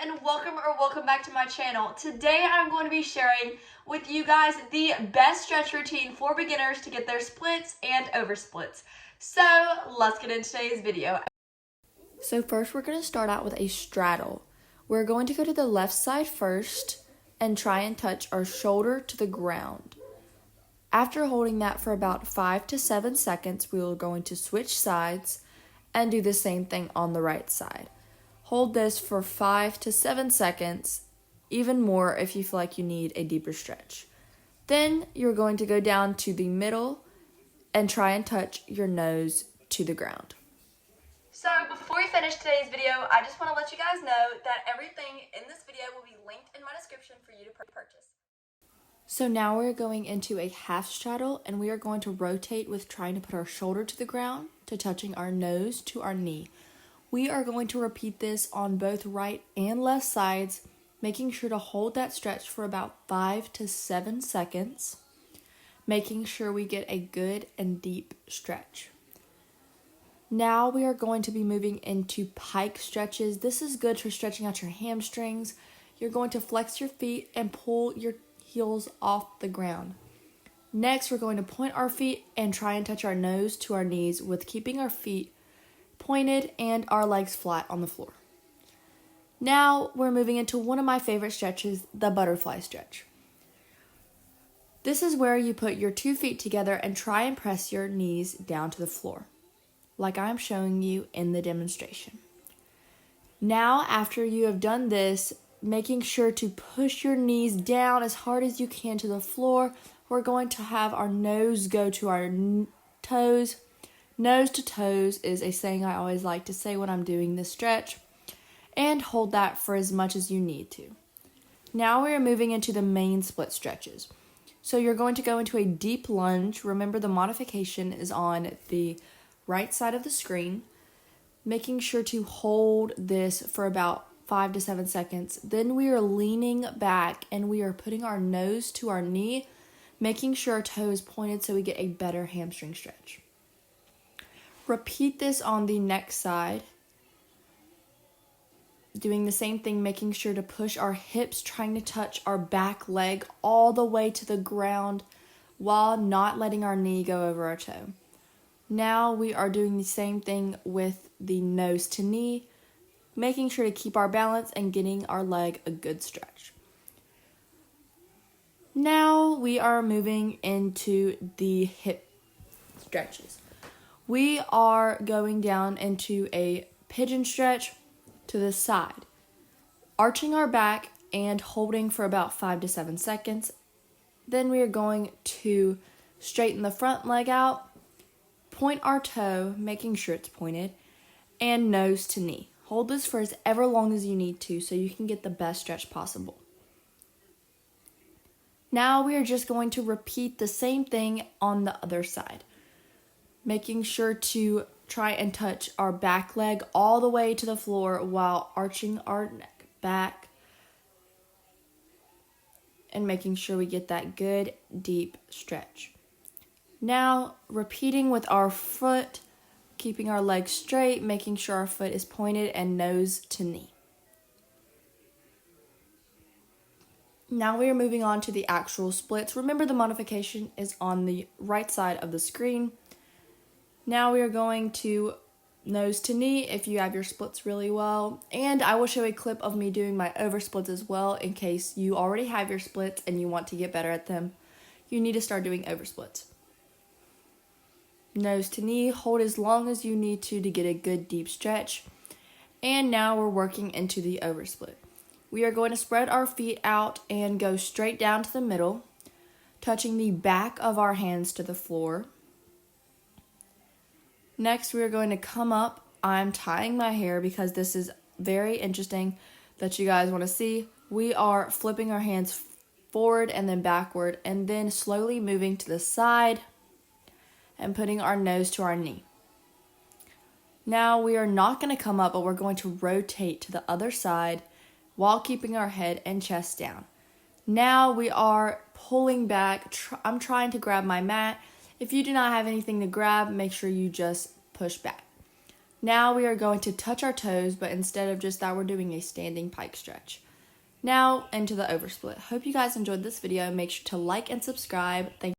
and welcome back to my channel. Today I'm going to be sharing with you guys the best stretch routine for beginners to get their splits and over splits. So let's get into today's video. So first we're going to start out with a straddle. We're going to go to the left side first and try and touch our shoulder to the ground. After holding that for about 5 to 7 seconds, we are going to switch sides and do the same thing on the right side. Hold this for 5 to 7 seconds, even more if you feel like you need a deeper stretch. Then you're going to go down to the middle and try and touch your nose to the ground. So before we finish today's video, I just want to let you guys know that everything in this video will be linked in my description for you to purchase. So now we're going into a half straddle, and we are going to rotate with trying to put our shoulder to the ground to touching our nose to our knee. We are going to repeat this on both right and left sides, making sure to hold that stretch for about 5 to 7 seconds, making sure we get a good and deep stretch. Now we are going to be moving into pike stretches. This is good for stretching out your hamstrings. You're going to flex your feet and pull your heels off the ground. Next, we're going to point our feet and try and touch our nose to our knees with keeping our feet pointed and our legs flat on the floor. Now we're moving into one of my favorite stretches, the butterfly stretch. This is where you put your 2 feet together and try and press your knees down to the floor, like I'm showing you in the demonstration. Now, after you have done this, making sure to push your knees down as hard as you can to the floor, we're going to have our nose go to our toes. Nose to toes is a saying I always like to say when I'm doing this stretch, and hold that for as much as you need to. Now we are moving into the main split stretches. So you're going to go into a deep lunge. Remember, the modification is on the right side of the screen, making sure to hold this for about 5 to 7 seconds. Then we are leaning back and we are putting our nose to our knee, making sure our toe is pointed so we get a better hamstring stretch. Repeat this on the next side. Doing the same thing, making sure to push our hips, trying to touch our back leg all the way to the ground while not letting our knee go over our toe. Now we are doing the same thing with the nose to knee, making sure to keep our balance and getting our leg a good stretch. Now we are moving into the hip stretches. We are going down into a pigeon stretch to the side, arching our back and holding for about 5 to 7 seconds. Then we are going to straighten the front leg out, point our toe, making sure it's pointed, and nose to knee. Hold this for as ever long as you need to so you can get the best stretch possible. Now we are just going to repeat the same thing on the other side, making sure to try and touch our back leg all the way to the floor while arching our neck back and making sure we get that good deep stretch. Now repeating with our foot, keeping our legs straight, making sure our foot is pointed and nose to knee. Now we are moving on to the actual splits. Remember, the modification is on the right side of the screen. Now we are going to nose to knee if you have your splits really well. And I will show a clip of me doing my over splits as well in case you already have your splits and you want to get better at them. You need to start doing over splits. Nose to knee, hold as long as you need to get a good deep stretch. And now we're working into the over split. We are going to spread our feet out and go straight down to the middle, touching the back of our hands to the floor. Next, we are going to come up. I'm tying my hair because this is very interesting that you guys want to see. We are flipping our hands forward and then backward, and then slowly moving to the side and putting our nose to our knee. Now we are not going to come up, but we're going to rotate to the other side while keeping our head and chest down. Now we are pulling back. I'm trying to grab my mat. If you do not have anything to grab, make sure you just push back. Now we are going to touch our toes, but instead of just that, we're doing a standing pike stretch. Now into the oversplit. Hope you guys enjoyed this video. Make sure to like and subscribe. Thank